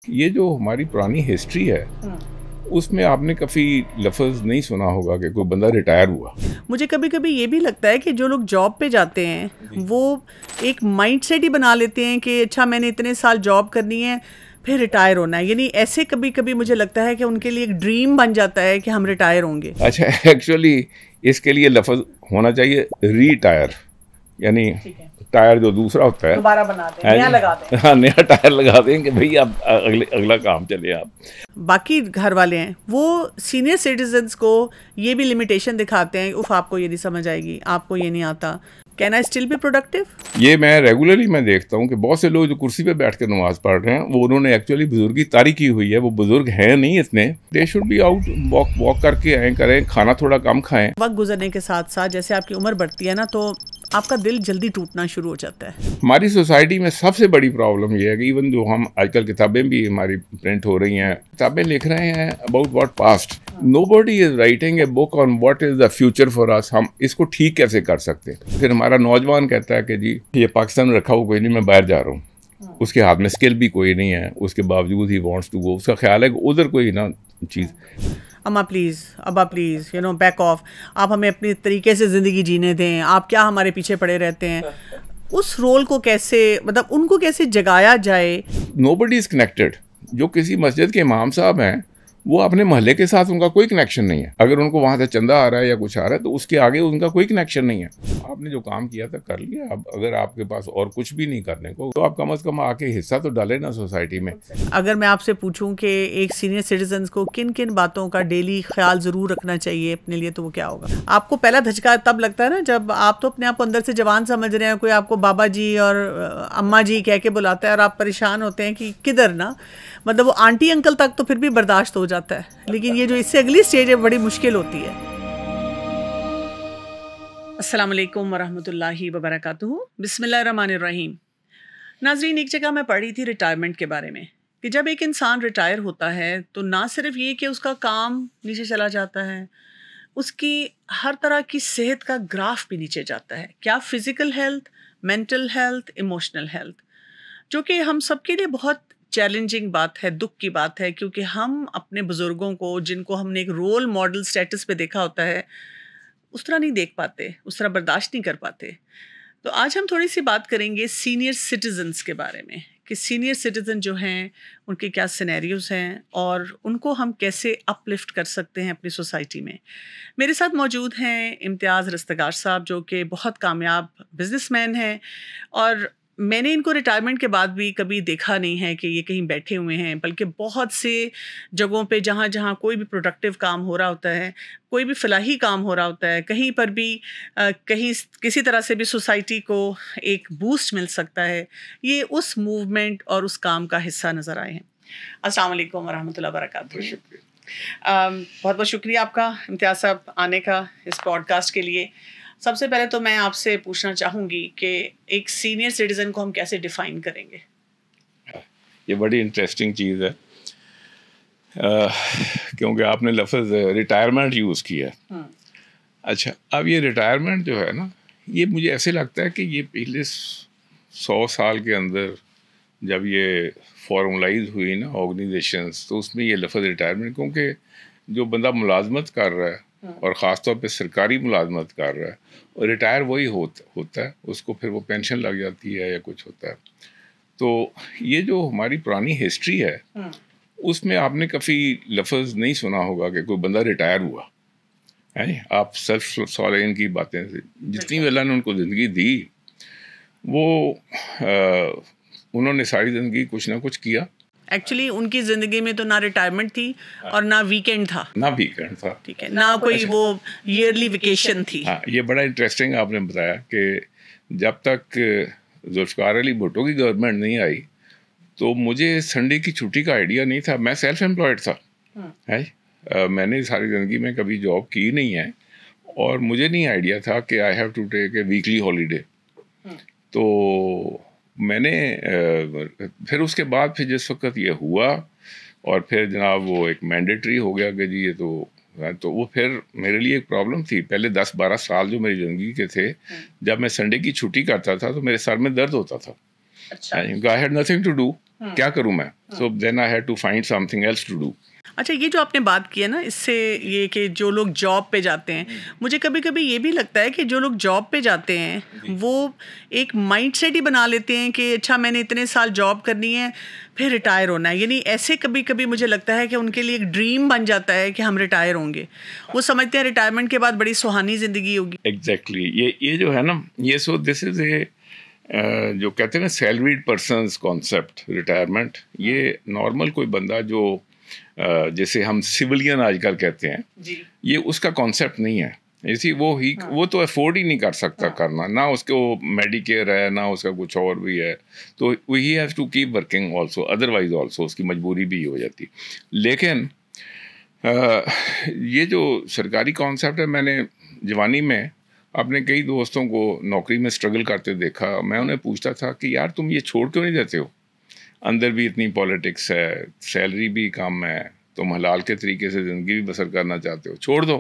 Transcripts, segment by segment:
ये जो हमारी पुरानी हिस्ट्री है उसमें आपने कभी लफ्ज़ नहीं सुना होगा कि कोई बंदा रिटायर हुआ। मुझे कभी कभी ये भी लगता है कि जो लोग जॉब पे जाते हैं वो एक माइंडसेट ही बना लेते हैं कि अच्छा मैंने इतने साल जॉब करनी है फिर रिटायर होना है, यानी ऐसे कभी कभी मुझे लगता है कि उनके लिए एक ड्रीम बन जाता है कि हम रिटायर होंगे। अच्छा, एक्चुअली इसके लिए लफ्ज़ होना चाहिए रीटायर, यानी टायर जो दूसरा होता है दोबारा बना दें, नया लगा दें। हाँ, नया टायर लगा दें कि भाई अब अगला काम चले आप। बाकी घर वाले हैं वो सीनियर सिटीजन्स को ये भी लिमिटेशन दिखाते हैं, उफ आपको ये नहीं समझ आएगी, आपको ये नहीं आता, can I still be productive. ये मैं रेगुलरली मैं देखता हूँ कि बहुत से लोग जो कुर्सी पे बैठ कर नमाज पढ़ रहे हैं वो उन्होंने एक्चुअली बुजुर्गी तारी की हुई है, वो बुजुर्ग हैं नहीं इतने, they should be out walk करके आए, करें, खाना थोड़ा कम खाएं। वक्त गुजरने के साथ साथ जैसे आपकी उम्र बढ़ती है ना तो आपका दिल जल्दी टूटना शुरू हो जाता है। हमारी सोसाइटी में सबसे बड़ी प्रॉब्लम ये है कि इवन जो हम आजकल किताबें भी हमारी प्रिंट हो रही हैं, किताबें लिख रहे हैं about what past, nobody is writing a book on what is the future for us, हम इसको ठीक कैसे कर सकते हैं। फिर हमारा नौजवान कहता है कि जी ये पाकिस्तान में रखा हुआ कोई नहीं, मैं बाहर जा रहा हूँ, उसके हाथ में स्किल भी कोई नहीं है, उसके बावजूद ही वांट्स टू गो, उसका ख्याल है कि उधर कोई ना चीज़। अम्मा प्लीज़, अब्बा please, you know back of, आप हमें अपनी तरीके से ज़िंदगी जीने दें, आप क्या हमारे पीछे पड़े रहते हैं। उस रोल को कैसे, मतलब उनको कैसे जगाया जाए। Nobody is connected. जो किसी मस्जिद के इमाम साहब हैं वो अपने मोहल्ले के साथ उनका कोई कनेक्शन नहीं है, अगर उनको वहाँ से चंदा आ रहा है या कुछ आ रहा है तो उसके आगे उनका कोई कनेक्शन नहीं है। आपने जो काम किया था कर लिया, अब अगर आपके पास और कुछ भी नहीं करने को तो आप कम से कम आके हिस्सा तो डालें ना सोसाइटी में। अगर मैं आपसे पूछूं कि एक सीनियर सिटीजन को किन किन बातों का डेली ख्याल ज़रूर रखना चाहिए अपने लिए, तो वो क्या होगा? आपको पहला धचका तब लगता है ना जब आप तो अपने आप को अंदर से जवान समझ रहे हैं, कोई आपको बाबा जी और अम्मा जी कह के बुलाता है और आप परेशान होते हैं कि किधर ना, मतलब वो आंटी अंकल तक तो फिर भी बर्दाश्त हो जाता है, लेकिन ये जो इससे अगली स्टेज है बड़ी मुश्किल होती है। अस्सलाम वालेकुम वरहमतुल्लाहि वबरकातुहू, बिस्मिल्लाहिर्रहमानिर्रहीम। नाजरीन, एक जगह मैं पढ़ी थी रिटायरमेंट के बारे में कि जब एक इंसान रिटायर होता है तो ना सिर्फ ये कि उसका काम नीचे चला जाता है, उसकी हर तरह की सेहत का ग्राफ भी नीचे जाता है, क्या physical health, mental health, emotional health, जो कि हम सबके लिए बहुत चैलेंजिंग बात है, दुख की बात है, क्योंकि हम अपने बुज़ुर्गों को जिनको हमने एक रोल मॉडल स्टेटस पे देखा होता है उस तरह नहीं देख पाते, उस तरह बर्दाश्त नहीं कर पाते। तो आज हम थोड़ी सी बात करेंगे सीनियर सिटीजन्स के बारे में कि सीनियर सिटीज़न जो हैं उनके क्या सिनेरियोज़ हैं और उनको हम कैसे अपलिफ्ट कर सकते हैं अपनी सोसाइटी में। मेरे साथ मौजूद हैं इम्तियाज़ रस्तगार साहब, जो कि बहुत कामयाब बिजनेसमैन हैं और मैंने इनको रिटायरमेंट के बाद भी कभी देखा नहीं है कि ये कहीं बैठे हुए हैं, बल्कि बहुत से जगहों पे जहाँ जहाँ कोई भी प्रोडक्टिव काम हो रहा होता है, कोई भी फलाही काम हो रहा होता है, कहीं पर भी कहीं किसी तरह से भी सोसाइटी को एक बूस्ट मिल सकता है, ये उस मूवमेंट और उस काम का हिस्सा नज़र आए हैं। अस्सलाम वालेकुम वरहमतुल्लाहि वबरकातुहू। बहुत बहुत शुक्रिया आपका इम्तियाज़ साहब आने का इस पॉडकास्ट के लिए। सबसे पहले तो मैं आपसे पूछना चाहूँगी कि एक सीनियर सिटीज़न को हम कैसे डिफ़ाइन करेंगे? ये बड़ी इंटरेस्टिंग चीज़ है क्योंकि आपने लफ्ज़ रिटायरमेंट यूज़ किया। अच्छा, अब ये रिटायरमेंट जो है ना, ये मुझे ऐसे लगता है कि ये पिछले 100 साल के अंदर जब ये फॉर्मलाइज हुई ना ऑर्गेनाइजेशंस, तो उसमें ये लफ्ज़ रिटायरमेंट, क्योंकि जो बंदा मुलाजमत कर रहा है और ख़ास तौर पे सरकारी मुलाजमत कर रहा है और रिटायर वही होता है, उसको फिर वो पेंशन लग जाती है या कुछ होता है। तो ये जो हमारी पुरानी हिस्ट्री है उसमें आपने कभी लफ्ज़ नहीं सुना होगा कि कोई बंदा रिटायर हुआ है। आप सेल्फ सॉलिन की बातें से जितनी भी अल्लाह ने उनको ज़िंदगी दी, वो उन्होंने सारी ज़िंदगी कुछ ना कुछ किया। एक्चुअली उनकी ज़िंदगी में तो ना रिटायरमेंट थी और ना वीकेंड था, ठीक है, ना कोई वो ईयरली वेकेशन थी। हाँ, ये बड़ा इंटरेस्टिंग आपने बताया कि जब तक जुल्फ़िकार अली भुट्टो की गवर्नमेंट नहीं आई तो मुझे संडे की छुट्टी का आइडिया नहीं था। मैं सेल्फ एम्प्लॉयड था, है, मैंने सारी ज़िंदगी में कभी जॉब की नहीं है और मुझे नहीं आइडिया था कि I have to take a weekly holiday. तो मैंने फिर उसके बाद फिर जिस वक्त ये हुआ और फिर जनाब वो एक मैंडेटरी हो गया कि जी ये तो वो फिर मेरे लिए एक प्रॉब्लम थी। पहले 10-12 साल जो मेरी ज़िंदगी के थे, जब मैं संडे की छुट्टी करता था तो मेरे सर में दर्द होता था। अच्छा। I had nothing to do, क्या करूं मैं? So then I had to find something else to do. अच्छा, ये जो आपने बात की है ना, इससे ये कि जो लोग जॉब पे जाते हैं, मुझे कभी कभी ये भी लगता है कि जो लोग जॉब पे जाते हैं वो एक माइंडसेट ही बना लेते हैं कि अच्छा मैंने इतने साल जॉब करनी है फिर रिटायर होना है। यानी ऐसे कभी कभी मुझे लगता है कि उनके लिए एक ड्रीम बन जाता है कि हम रिटायर होंगे। वो समझते हैं रिटायरमेंट के बाद बड़ी सुहानी ज़िंदगी होगी। एग्जैक्टली ये जो है ना, ये सो दिस इज ए जो कहते हैं ना सैलरीड पर्सनस कॉन्सेप्ट रिटायरमेंट, ये नॉर्मल कोई बंदा जो जैसे हम सिविलियन आजकल कहते हैं जी। ये उसका कॉन्सेप्ट नहीं है। इसी वो तो अफोर्ड ही नहीं कर सकता करना, ना उसको मेडिकेयर है ना उसका कुछ और भी है, तो he has to keep working also, otherwise also उसकी मजबूरी भी हो जाती। लेकिन ये जो सरकारी कॉन्सेप्ट है, मैंने जवानी में अपने कई दोस्तों को नौकरी में स्ट्रगल करते देखा। मैं उन्हें पूछता था कि यार तुम ये छोड़ क्यों नहीं देते हो, अंदर भी इतनी पॉलिटिक्स है, सैलरी भी कम है, तुम हलाल के तरीके से ज़िंदगी भी बसर करना चाहते हो, छोड़ दो।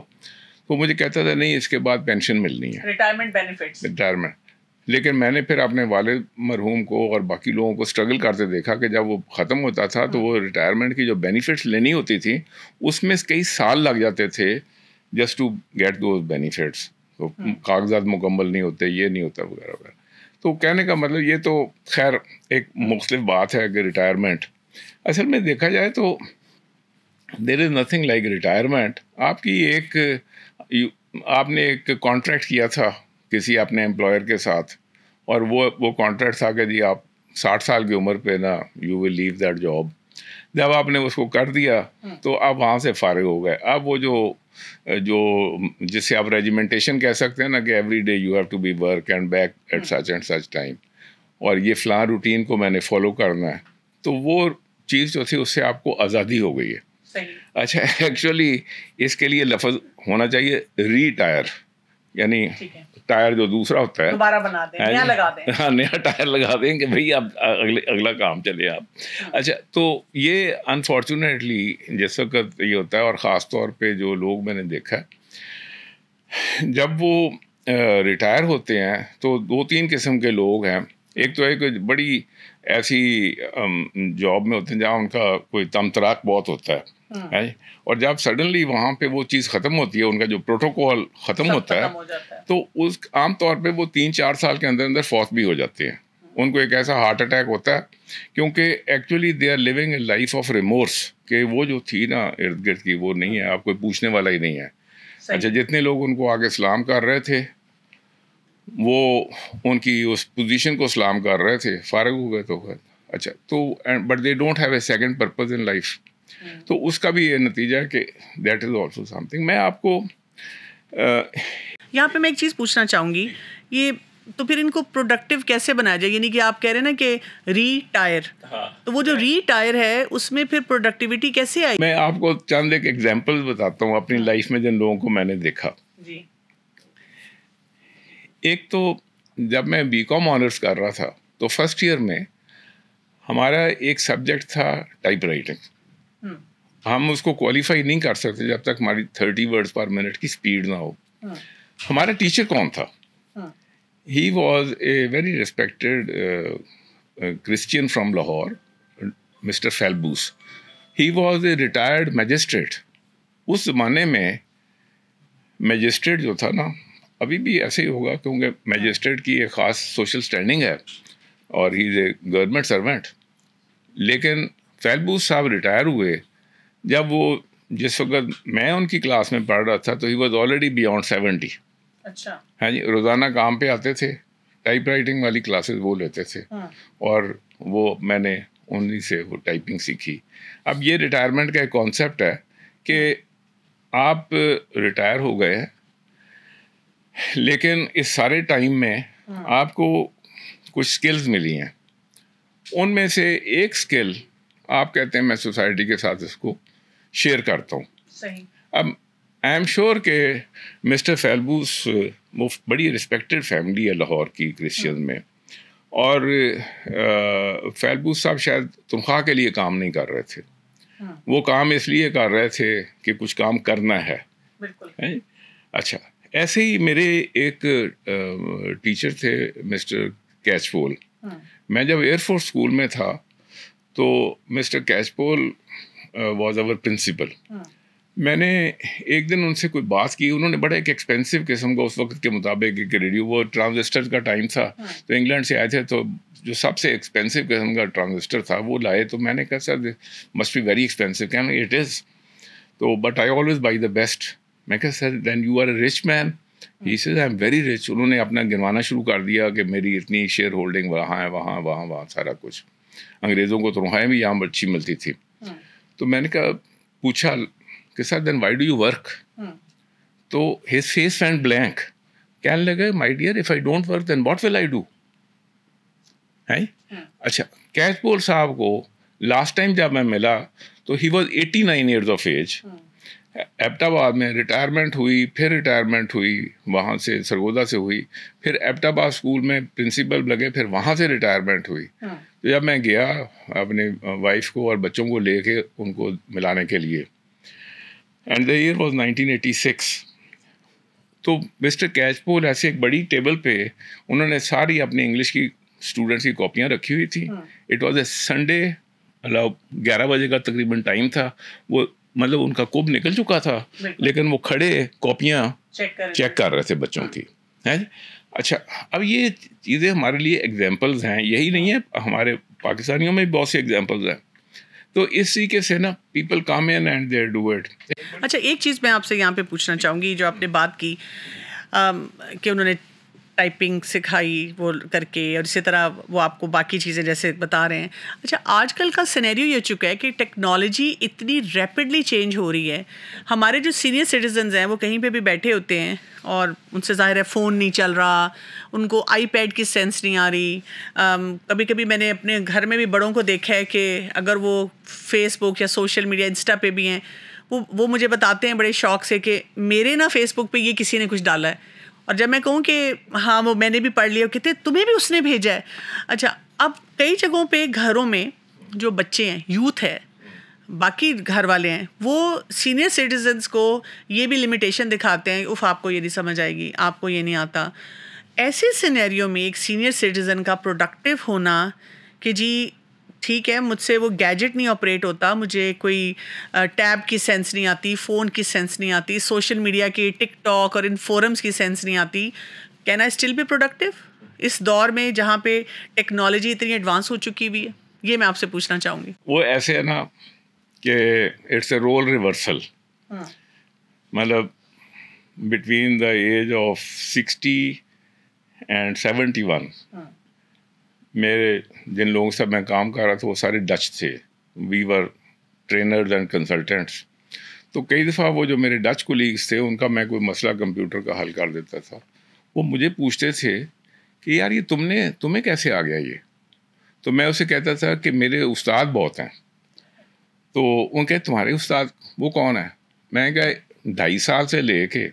तो मुझे कहता था नहीं इसके बाद पेंशन मिलनी है, रिटायरमेंट बेनिफिट्स। रिटायरमेंट। लेकिन मैंने फिर अपने वालिद मरहूम को और बाकी लोगों को स्ट्रगल करते देखा कि जब वो ख़त्म होता था तो वो रिटायरमेंट की जो बेनिफिट्स लेनी होती थी उसमें कई साल लग जाते थे just to get those benefits. तो कागजात मुकम्मल नहीं होते, ये नहीं होता वगैरह वगैरह। तो कहने का मतलब ये तो खैर एक मुख्तलिफ बात है कि रिटायरमेंट असल में देखा जाए तो there is nothing like retirement. आपकी आपने एक कॉन्ट्रैक्ट किया था किसी अपने एम्प्लॉयर के साथ, और वो कॉन्ट्रैक्ट था कि जी आप 60 साल की उम्र पे ना you will leave that job. जब आपने उसको कर दिया तो आप वहाँ से फारिग हो गए। अब वो जो जिससे आप रेजिमेंटेशन कह सकते हैं ना कि every day you have to be work and back at such and such time, और ये फ़लाँ रूटीन को मैंने फॉलो करना है, तो वो चीज़ जो थी उससे आपको आज़ादी हो गई है। अच्छा, एक्चुअली इसके लिए लफ्ज़ होना चाहिए रीटायर, यानी टायर जो दूसरा होता है दोबारा बना दें, नया लगा दें। हाँ, नया टायर लगा दें कि भाई अब अगला काम चले आप। अच्छा, तो ये अनफॉर्चुनेटली जिस वक्त ये होता है, और ख़ास तौर पे जो लोग मैंने देखा है जब वो रिटायर होते हैं तो 2-3 किस्म के लोग हैं। एक तो एक बड़ी ऐसी जॉब में होते हैं जहाँ उनका कोई तमतराक बहुत होता है, और जब सडनली वहाँ पे वो चीज़ ख़त्म होती है, उनका जो प्रोटोकॉल ख़त्म होता है, तो उस आम तौर पे वो 3-4 साल के अंदर अंदर फौत भी हो जाते हैं। उनको एक ऐसा हार्ट अटैक होता है क्योंकि actually they are living a life of remorse, कि वो जो थी ना इर्द गिर्द की वो नहीं है, आप कोई पूछने वाला ही नहीं है। अच्छा, जितने लोग उनको आगे सलाम कर रहे थे वो उनकी उस पोजीशन को सलाम कर रहे थे, फारिग हो गए तो गए। अच्छा, तो but they don't have a second purpose in life. तो उसका भी ये नतीजा है कि दैट इज़ ऑल्सो समथिंग। मैं आपको यहाँ पे मैं एक चीज़ पूछना चाहूँगी, ये तो फिर इनको प्रोडक्टिव कैसे बनाया जाए? यानी कि आप कह रहे हैं ना कि रीटायर, तो वो जो रीटायर है उसमें फिर प्रोडक्टिविटी कैसे आएगी? मैं आपको चंद एक एग्जांपल्स बताता हूँ अपनी लाइफ में जिन लोगों को मैंने देखा जी। एक तो जब मैं बीकॉम ऑनर्स कर रहा था तो फर्स्ट ईयर में हमारा एक सब्जेक्ट था टाइप राइटिंग। हम उसको क्वालिफाई नहीं कर सकते जब तक हमारी 30 वर्ड्स पर मिनट की स्पीड ना हो। हमारा टीचर कौन था? He was a very respected Christian from Lahore, mister Felbus. He was a retired magistrate. उस ज़माने में मैजिस्ट्रेट जो था ना, अभी भी ऐसे ही होगा क्योंकि मैजिस्ट्रेट की एक ख़ास सोशल स्टैंडिंग है और he is a government servant. लेकिन फेल्बूस साहब रिटायर हुए जब वो, जिस वक्त मैं उनकी क्लास में पढ़ रहा था तो ही वॉज ऑलरेडी बियॉन्ड 70। अच्छा। हाँ जी, रोज़ाना काम पे आते थे, टाइप राइटिंग वाली क्लासेस वो लेते थे, और वो मैंने उन्हीं से वो टाइपिंग सीखी। अब ये रिटायरमेंट का एक कॉन्सेप्ट है कि आप रिटायर हो गए हैं लेकिन इस सारे टाइम में आपको कुछ स्किल्स मिली हैं। उनमें से एक स्किल आप कहते हैं मैं सोसाइटी के साथ इसको शेयर करता हूँ। सही। अब आई एम श्योर कि मिस्टर फेल्बूस वो बड़ी रिस्पेक्टेड फैमिली है लाहौर की क्रिश्चियन में, और फेल्बूस साहब शायद तनख्वाह के लिए काम नहीं कर रहे थे, वो काम इसलिए कर रहे थे कि कुछ काम करना है। बिल्कुल। अच्छा, ऐसे ही मेरे एक टीचर थे मिस्टर कैचफोल। मैं जब एयरफोर्स स्कूल में था तो मिस्टर कैचपोल वाज आवर प्रिंसिपल। मैंने एक दिन उनसे कोई बात की, उन्होंने बड़ा एक एक्सपेंसिव किस्म का उस वक्त के मुताबिक एक रेडियो, वो ट्रांजिस्टर का टाइम था, तो इंग्लैंड से आए थे, तो जो सबसे एक्सपेंसिव किस्म का ट्रांजिस्टर था वो लाए। तो मैंने कहा sir must be very expensive, कहना इट इज़, तो but I always buy the best. मैं कहा sir then you are a rich man, he says I am very rich. उन्होंने अपना गिनवाना शुरू कर दिया कि मेरी इतनी शेयर होल्डिंग वहाँ है, वहाँ वहाँ वहाँ सारा कुछ। अंग्रेज़ों को तो रुहाएँ भी यहाँ अच्छी मिलती थी। तो मैंने कहा, पूछा कि sir then why do you work? तो हिज फेस वेंट ब्लैंक, कहने लगे my dear if I don't work then what will I do, है। अच्छा, कैचपोल साहब को लास्ट टाइम जब मैं मिला तो he was 89 years of age. Abbottabad में रिटायरमेंट हुई, फिर रिटायरमेंट हुई, वहाँ से सरगोदा से हुई, फिर एबटाबाद स्कूल में प्रिंसिपल लगे, फिर वहाँ से रिटायरमेंट हुई। तो जब मैं गया अपने वाइफ को और बच्चों को लेके उनको मिलाने के लिए, एंड द ईयर वाज 1986, तो मिस्टर कैचपोल ऐसे एक बड़ी टेबल पे उन्होंने सारी अपनी इंग्लिश की स्टूडेंट्स की कॉपियाँ रखी हुई थी। इट वाज ए संडे, 11 बजे का तकरीबन टाइम था। वो मतलब उनका कुब निकल चुका था, लेकिन वो खड़े कॉपियाँ चेक कर रहे थे बच्चों की, है। अच्छा, अब ये चीज़ें हमारे लिए एग्जाम्पल्स हैं, यही नहीं है, हमारे पाकिस्तानियों में भी बहुत सी एग्जाम्पल्स हैं। तो इस तरीके से ना people come in and they do it. अच्छा, एक चीज़ मैं आपसे यहाँ पे पूछना चाहूँगी, जो आपने बात की कि उन्होंने टाइपिंग सिखाई वो करके, और इसी तरह वो आपको बाकी चीज़ें जैसे बता रहे हैं। अच्छा, आजकल का सिनेरियो ये चुका है कि टेक्नोलॉजी इतनी रैपिडली चेंज हो रही है। हमारे जो सीनियर सिटीजन्स हैं वो कहीं पे भी बैठे होते हैं और उनसे ज़ाहिर है फ़ोन नहीं चल रहा, उनको आईपैड की सेंस नहीं आ रही। कभी कभी मैंने अपने घर में भी बड़ों को देखा है कि अगर वो फेसबुक या सोशल मीडिया, इंस्टा पे भी हैं, वो मुझे बताते हैं बड़े शौक से कि मेरे ना फेसबुक पे ये किसी ने कुछ डाला है, और जब मैं कहूँ कि हाँ वो मैंने भी पढ़ लिया, कहते तुम्हें भी उसने भेजा है। अच्छा, अब कई जगहों पे घरों में जो बच्चे हैं, यूथ है, बाकी घर वाले हैं, वो सीनियर सिटीजन्स को ये भी लिमिटेशन दिखाते हैं, उफ आपको ये नहीं समझ आएगी, आपको ये नहीं आता। ऐसे सिनेरियो में एक सीनियर सिटीज़न का प्रोडक्टिव होना कि जी ठीक है, मुझसे वो गैजेट नहीं ऑपरेट होता, मुझे कोई टैब की सेंस नहीं आती, फ़ोन की सेंस नहीं आती, सोशल मीडिया की, टिकटॉक और इन फोरम्स की सेंस नहीं आती, can I still be productive इस दौर में जहाँ पे टेक्नोलॉजी इतनी एडवांस हो चुकी हुई है? ये मैं आपसे पूछना चाहूँगी। वो ऐसे है ना कि इट्स ए रोल रिवर्सल। मतलब between the age of 60 and 71 मेरे जिन लोगों से मैं काम कर रहा था वो सारे डच थे। We were trainers and consultants. तो कई दफ़ा वो जो मेरे डच कोलीग्स थे, उनका मैं कोई मसला कंप्यूटर का हल कर देता था, वो मुझे पूछते थे कि यार ये तुम्हें कैसे आ गया ये? तो मैं उसे कहता था कि मेरे उस्ताद बहुत हैं। तो उनके तुम्हारे उस्ताद वो कौन है? मैं कहा 2.5 साल से लेके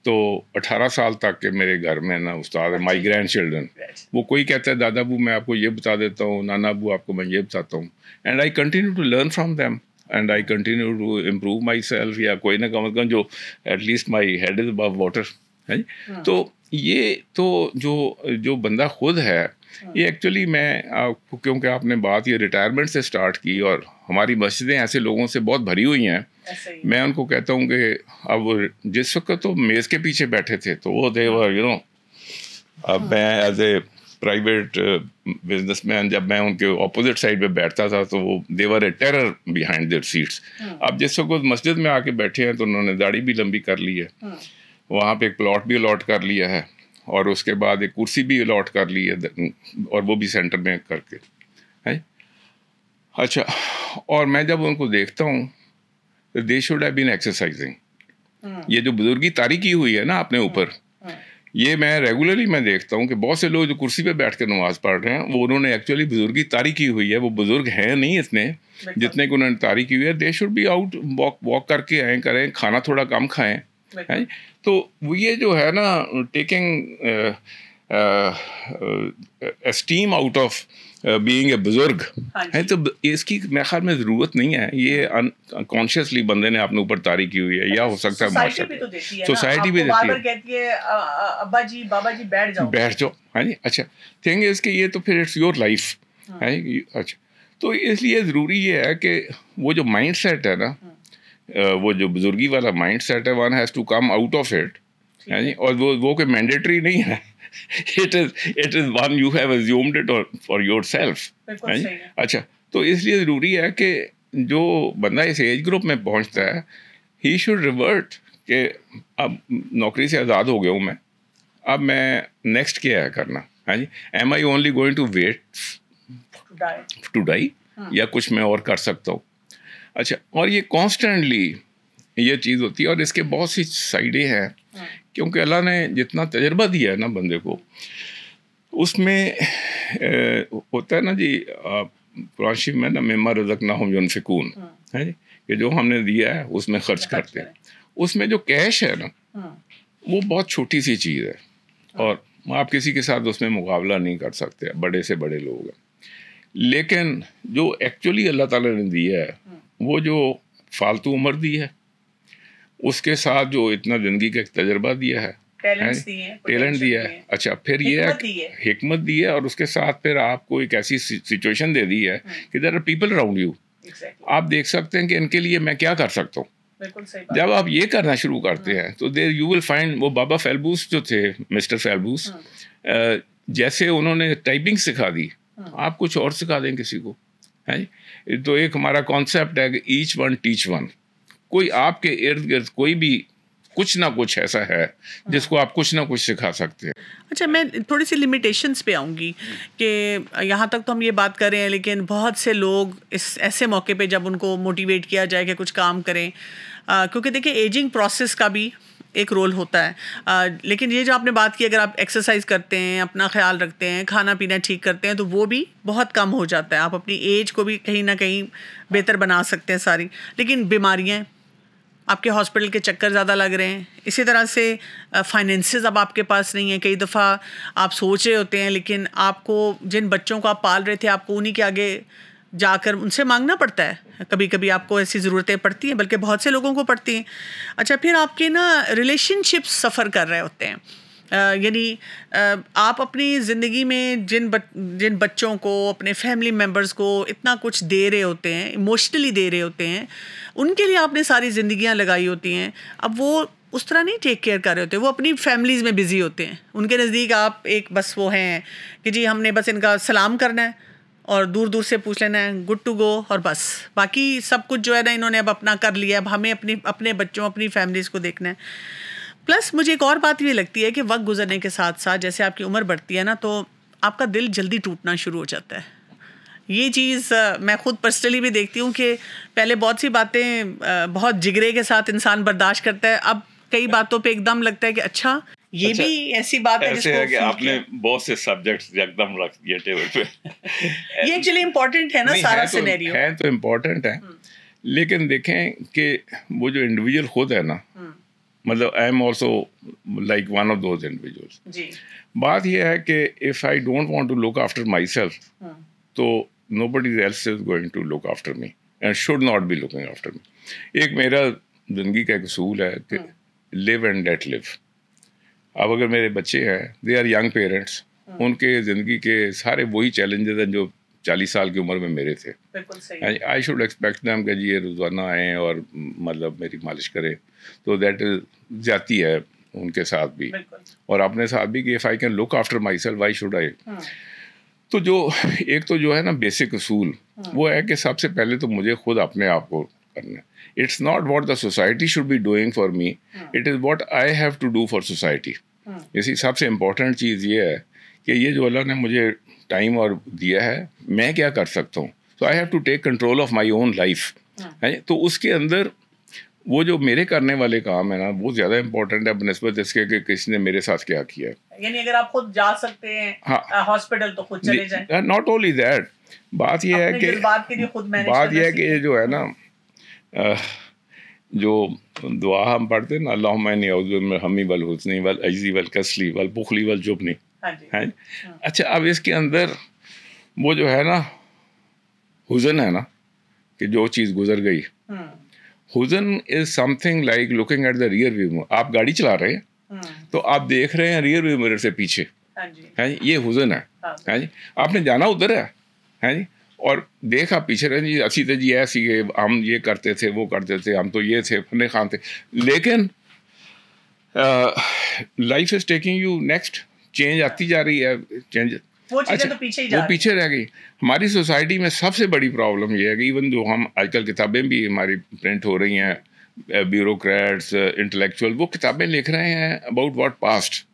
तो 18 साल तक के मेरे घर में ना उस्ताद है, माई ग्रैंड चिल्ड्रन। वो कोई कहता है दादा अबू मैं आपको ये बता देता हूँ, नाना अबू आपको मैं ये बताता हूँ, and I continue to learn from them and I continue to improve myself, या कोई ना कम अज़ कम जो at least my head is above water है। तो ये तो जो बंदा खुद है, ये एक्चुअली मैं क्योंकि आपने बात ये रिटायरमेंट से स्टार्ट की और हमारी मस्जिदें ऐसे लोगों से बहुत भरी हुई हैं, मैं उनको कहता हूँ कि अब जिस वक्त तो मेज़ के पीछे बैठे थे तो वो देवर अब मैं एज ए प्राइवेट बिजनेसमैन जब मैं उनके ऑपोजिट साइड पे बैठता था तो वो देवर ए टेरर बिहाइंड देयर सीट्स। अब जिस वक्त मस्जिद में आके बैठे हैं तो उन्होंने दाढ़ी भी लंबी कर ली है, वहाँ पे एक प्लॉट भी अलॉट कर लिया है और उसके बाद एक कुर्सी भी अलॉट कर ली है और वो भी सेंटर में करके है। अच्छा, और मैं जब उनको देखता हूँ तो they should have been exercising. ये जो बुजुर्गी तारी की हुई है ना अपने ऊपर, ये मैं रेगुलरली मैं देखता हूँ कि बहुत से लोग जो कुर्सी पे बैठ कर नमाज पढ़ रहे हैं वो उन्होंने एक्चुअली बुजुर्गी तारी की हुई है। वो बुजुर्ग हैं नहीं इतने जितने को उन्होंने तारी की हुई है। They should be out walk करके आए करें, खाना थोड़ा कम खाएं है। तो वो ये जो है ना taking esteem out of being a बुजुर्ग है, तो इसकी मेरे ख्याल में ज़रूरत नहीं है। ये अनकॉन्शियसली बंदे ने अपने ऊपर तारी की हुई है, या हो सकता है सोसाइटी भी देती है अब्बा जी बाबा जी बैठ जाओ है जी। अच्छा, थिंग इज़ कि ये तो फिर इट्स योर लाइफ है। अच्छा, तो इसलिए ज़रूरी ये है कि वो जो माइंड सेट है ना, वो जो बुजुर्गी वाला माइंड सेट है, one has to come out of it, है जी। और वो कोई मैंडेटरी नहीं है, it is one you have assumed it for yourself, है जी। अच्छा, तो इसलिए ज़रूरी है कि जो बंदा इस एज ग्रुप में पहुंचता है, ही शुड रिवर्ट कि अब नौकरी से आज़ाद हो गया हूँ मैं, अब मैं नेक्स्ट क्या है करना, है जी। Am I only going to wait to die, या कुछ मैं और कर सकता हूँ। अच्छा, और ये कॉन्स्टेंटली ये चीज़ होती है, और इसके बहुत सी साइडें हैं, क्योंकि अल्लाह ने जितना तजर्बा दिया है ना बंदे को, उसमें होता है ना जी, कुरान में ना मिम्मा रज़क़नाहुम युनफ़िकून, है जी, कि जो हमने दिया है उसमें खर्च करते हैं। उसमें जो कैश है ना, वो बहुत छोटी सी चीज़ है, और आप किसी के साथ उसमें मुकाबला नहीं कर सकते, बड़े से बड़े लोग हैं। लेकिन जो एक्चुअली अल्लाह ताला ने दिया है, वो जो फालतू उम्र दी है, उसके साथ जो इतना ज़िंदगी का तजर्बा दिया है, टैलेंट दिया है, अच्छा, फिर ये हिकमत दी है, और उसके साथ फिर आपको एक ऐसी सिचुएशन दे दी है कि there are people around you, आप देख सकते हैं कि इनके लिए मैं क्या कर सकता हूँ। जब आप ये करना शुरू करते हैं तो देर यू विल फाइंड, वो बाबा फेलबूस जो थे, मिस्टर फेलबूस, जैसे उन्होंने टाइपिंग सिखा दी, आप कुछ और सिखा दें किसी को, है। तो एक हमारा कॉन्सेप्ट है कि ईच वन टीच वन, कोई आपके इर्द गिर्द कोई भी कुछ ना कुछ ऐसा है जिसको आप कुछ ना कुछ सिखा सकते हैं। अच्छा, मैं थोड़ी सी लिमिटेशंस पे आऊँगी कि यहाँ तक तो हम ये बात कर रहे हैं, लेकिन बहुत से लोग इस ऐसे मौके पे जब उनको मोटिवेट किया जाए कि कुछ काम करें, क्योंकि देखिए एजिंग प्रोसेस का भी एक रोल होता है, लेकिन ये जो आपने बात की, अगर आप एक्सरसाइज करते हैं, अपना ख्याल रखते हैं, खाना पीना ठीक करते हैं, तो वो भी बहुत कम हो जाता है, आप अपनी एज को भी कहीं ना कहीं बेहतर बना सकते हैं सारी। लेकिन बीमारियाँ, आपके हॉस्पिटल के चक्कर ज़्यादा लग रहे हैं, इसी तरह से फाइनेंसेस अब आपके पास नहीं है, कई दफ़ा आप सोच रहे होते हैं, लेकिन आपको जिन बच्चों को आप पाल रहे थे, आपको उन्हीं के आगे जाकर उनसे मांगना पड़ता है, कभी कभी आपको ऐसी ज़रूरतें पड़ती हैं, बल्कि बहुत से लोगों को पड़ती हैं। अच्छा, फिर आपके ना रिलेशनशिप्स सफ़र कर रहे होते हैं, यानी आप अपनी ज़िंदगी में जिन बच्चों को, अपने फैमिली मेम्बर्स को इतना कुछ दे रहे होते हैं, इमोशनली दे रहे होते हैं, उनके लिए आपने सारी ज़िंदगियां लगाई होती हैं, अब वो उस तरह नहीं टेक केयर कर रहे होते, वो अपनी फैमिलीज़ में बिज़ी होते हैं, उनके नज़दीक आप एक बस वो हैं कि जी हमने बस इनका सलाम करना है और दूर दूर से पूछ लेना है, गुड टू गो, और बस बाकी सब कुछ जो है ना इन्होंने अब अपना कर लिया, अब हमें अपने बच्चों, अपनी फैमिलीज़ को देखना है। प्लस मुझे एक और बात ये लगती है कि वक्त गुजरने के साथ साथ जैसे आपकी उम्र बढ़ती है ना, तो आपका दिल जल्दी टूटना शुरू हो जाता है। ये चीज़ मैं खुद पर्सनली भी देखती हूँ कि पहले बहुत सी बातें बहुत जिगरे के साथ इंसान बर्दाश्त करता है, अब कई बातों पे एकदम लगता है कि अच्छा ये भी ऐसी बात है जिसको कि आपने बहुत से सब्जेक्ट्स एकदम रख दिए टेबल पे। ये एक्चुअली इम्पोर्टेंट है ना, सारा सिनेरियो है तो इम्पोर्टेंट है, लेकिन देखें कि वो जो इंडिविजुअल खुद है ना, मतलब I am also like one of those individuals. बात यह है कि if I don't want to look after myself, तो nobody else is going to look after me and should not be looking after me. एक मेरा ज़िंदगी का एक उसूल है कि live and let live. अब अगर मेरे बच्चे हैं, they are young parents, उनके ज़िंदगी के सारे वही चैलेंजेस हैं जो 40 साल की उम्र में मेरे थे। I should expect them कि जी ये रोज़ाना आएँ और मतलब मेरी मालिश करें, तो that is जाती है उनके साथ भी और अपने साथ भी कि if I can look after myself, why should I? तो जो एक तो जो है ना बेसिक उसूल वो है कि सबसे पहले तो मुझे खुद अपने आप को करना है। It's not what the society should be doing for me, it is what I have to do for society. इसी सबसे इम्पोर्टेंट चीज़ ये है कि ये जो अल्लाह ने मुझे टाइम और दिया है, मैं क्या कर सकता हूँ, so I have to take control of my own life, है। तो उसके अंदर वो जो मेरे करने वाले काम है ना, वो ज़्यादा इम्पोर्टेंट है बनस्बत इसके कि किसने मेरे साथ क्या किया है। यानी अगर आप खुद जा सकते हैं हॉस्पिटल तो खुद चले जाएं। नॉट ओनली दैट, बात यह है कि ये जो है ना जो दुआ हम पढ़ते हैं ना, अल्लाहुम्मा इन्नी अऊज़ु बिल हम्मी वल हुज़्नी वल अज्ज़ी वल कसली वल बुख़्ली वल जुब्नी, है। अच्छा, अब इसके अंदर वो जो है ना हुज़न है ना कि जो चीज़ गुजर गई, हुज़न is something like looking at the rear view mirror. आप गाड़ी चला रहे हैं तो आप देख रहे हैं रियर व्यू मिरर से पीछे, है जी, ये हुज़न है जी। आपने जाना उधर है जी, और देखा पीछे रहे जी असी थे जी ऐसी है, हम ये करते थे वो करते थे, हम तो ये थे फने खान थे, लेकिन life is taking you next, change आती जा रही है, चेंज वो चीजें तो पीछे ही जा वो पीछे रह गई। हमारी सोसाइटी में सबसे बड़ी प्रॉब्लम ये है कि इवन जो हम आजकल किताबें भी हमारी प्रिंट हो रही हैं, ब्यूरोक्रेट्स इंटेलेक्चुअल वो किताबें लिख रहे हैं about what past,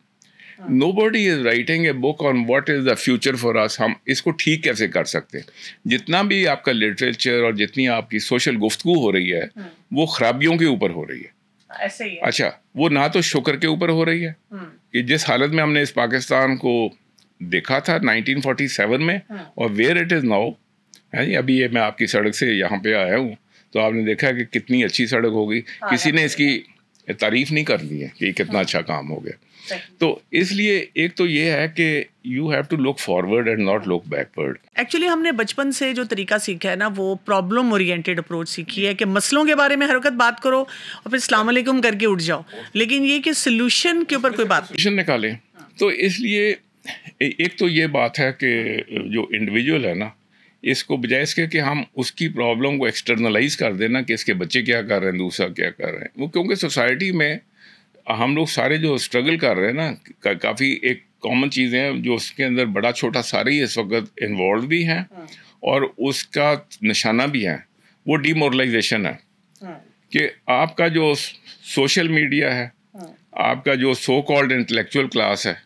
nobody is writing a book on what is the future for us, हम इसको ठीक कैसे कर सकते हैं। जितना भी आपका लिटरेचर और जितनी आपकी सोशल गुफ्तगू हो रही है वो खराबियों के ऊपर हो रही है, ऐसे ही है। अच्छा वो ना तो शुक्र के ऊपर हो रही है कि जिस हालत में हमने इस पाकिस्तान को देखा था 1947 में और वेयर इट इज़ नाउ है। अभी ये मैं आपकी सड़क से यहाँ पे आया हूँ तो आपने देखा कि कितनी अच्छी सड़क हो गई, किसी ने इसकी तारीफ नहीं कर दी है कि कितना अच्छा काम हो गया। तो इसलिए एक तो ये है कि you have to look forward and not look backward. एक्चुअली हमने बचपन से जो तरीका सीखा है ना वो प्रॉब्लम ओरिएंटेड अप्रोच सीखी है कि मसलों के बारे में हर वक्त बात करो और फिर अस्सलाम वालेकुम करके उठ जाओ, लेकिन ये कि सोल्यूशन के ऊपर कोई बात नहीं। सोल्यूशन निकालें। तो इसलिए एक तो ये बात है कि जो इंडिविजुअल है ना, इसको बजाय इसके कि हम उसकी प्रॉब्लम को एक्सटर्नलाइज कर देना कि इसके बच्चे क्या कर रहे हैं, दूसरा क्या कर रहे हैं, वो क्योंकि सोसाइटी में हम लोग सारे जो स्ट्रगल कर रहे हैं ना, काफ़ी एक कॉमन चीज़ें हैं जो उसके अंदर बड़ा छोटा सारे ही इस वक्त इन्वॉल्व भी हैं और उसका निशाना भी है, वो डीमोरलाइजेशन है कि आपका जो सोशल मीडिया है, आपका जो सो कॉल्ड इंटेलेक्चुअल क्लास है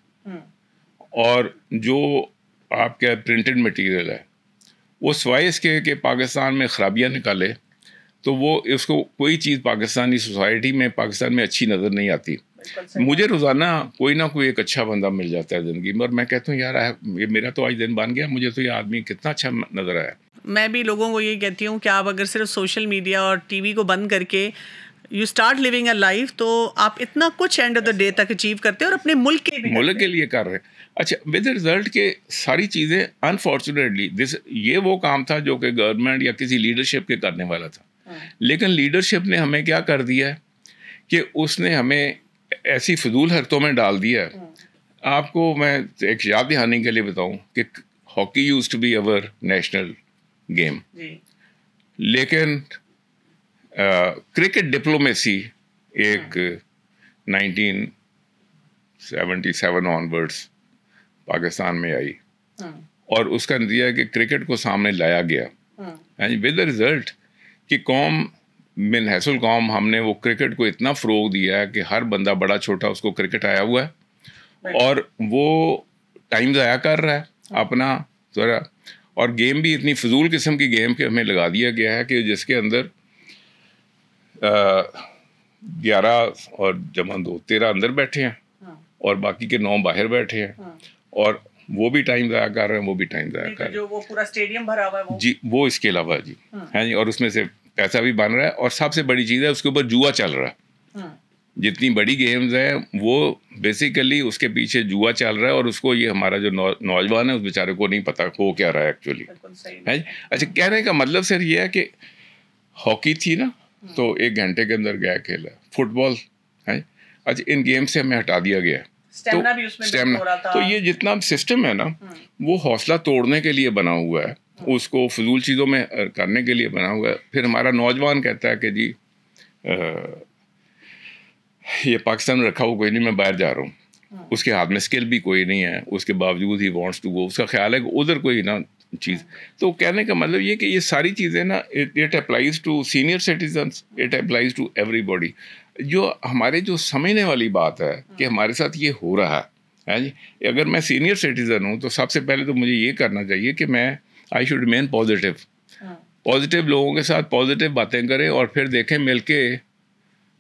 और जो आपका प्रिंटेड मटेरियल है, वो सिवाय इसके कि पाकिस्तान में खराबियाँ निकाले तो वो इसको कोई चीज़ पाकिस्तानी सोसाइटी में पाकिस्तान में अच्छी नज़र नहीं आती। मुझे रोज़ाना कोई ना कोई एक अच्छा बंदा मिल जाता है ज़िंदगी में और मैं कहता हूँ यार ये मेरा तो आज दिन बन गया, मुझे तो ये आदमी कितना अच्छा नज़र आया। मैं भी लोगों को ये कहती हूँ कि आप अगर सिर्फ सोशल मीडिया और टीवी को बंद करके you start living a life तो आप इतना कुछ एंड ऑफ द डे तक अचीव करते हैं और अपने मुल्क के लिए कर रहे हैं। अच्छा विद रिजल्ट के सारी चीज़ें अनफॉर्चुनेटली ये वो काम था जो कि गवर्नमेंट या किसी लीडरशिप के करने वाला था, लेकिन लीडरशिप ने हमें क्या कर दिया है कि उसने हमें ऐसी फजूल हरकतों में डाल दिया है। आपको मैं एक याद दिहाने के लिए बताऊं कि hockey used to be our national game, लेकिन क्रिकेट डिप्लोमेसी एक 1977 ऑनवर्ड्स पाकिस्तान में आई और उसका नतीजा है कि क्रिकेट को सामने लाया गया एंड विद द रिजल्ट कि कौम मिन हैसल कौम हमने वो क्रिकेट को इतना फ़रोग दिया है कि हर बंदा बड़ा छोटा उसको क्रिकेट आया हुआ है और वो टाइम ज़ाया कर रहा है अपना ज़रा, और गेम भी इतनी फजूल किस्म की गेम के हमें लगा दिया गया है कि जिसके अंदर 11 और जमा 2 13 अंदर बैठे हैं और बाकी के 9 बाहर बैठे हैं और वो भी टाइम ज़ाया कर रहे हैं, वो भी टाइम ज़ाया कर रहे हैं। जो वो पूरा स्टेडियम भरा हुआ है वो जी, वो इसके अलावा जी है जी, और उसमें से पैसा भी बन रहा है और सबसे बड़ी चीज़ है उसके ऊपर जुआ चल रहा है। जितनी बड़ी गेम्स हैं वो बेसिकली उसके पीछे जुआ चल रहा है और उसको ये हमारा जो नौजवान है उस बेचारे को नहीं पता हो क्या रहा है एक्चुअली है। अच्छा कहने का मतलब सर ये है कि हॉकी थी ना तो 1 घंटे के अंदर गया खेला, फुटबॉल है, अच्छा इन गेम से हमें हटा दिया गया, स्टेमिना भी उसमें हो रहा था। तो ये जितना सिस्टम है ना वो हौसला तोड़ने के लिए बना हुआ है, उसको फजूल चीज़ों में करने के लिए बना हुआ है। फिर हमारा नौजवान कहता है कि जी ये पाकिस्तान में रखा हुआ कोई नहीं, मैं बाहर जा रहा हूँ, उसके हाथ में स्किल भी कोई नहीं है, उसके बावजूद ही वांट्स टू गो, उसका ख्याल है कि उधर कोई ना चीज़। तो कहने का मतलब ये कि ये सारी चीज़ें ना it applies to senior citizens, it applies to everybody. जो हमारे जो समझने वाली बात है कि हमारे साथ ये हो रहा है जी, अगर मैं सीनियर सिटीज़न हूँ तो सबसे पहले तो मुझे ये करना चाहिए कि मैं आई शुड रिमेन पॉजिटिव लोगों के साथ पॉजिटिव बातें करें और फिर देखें मिलके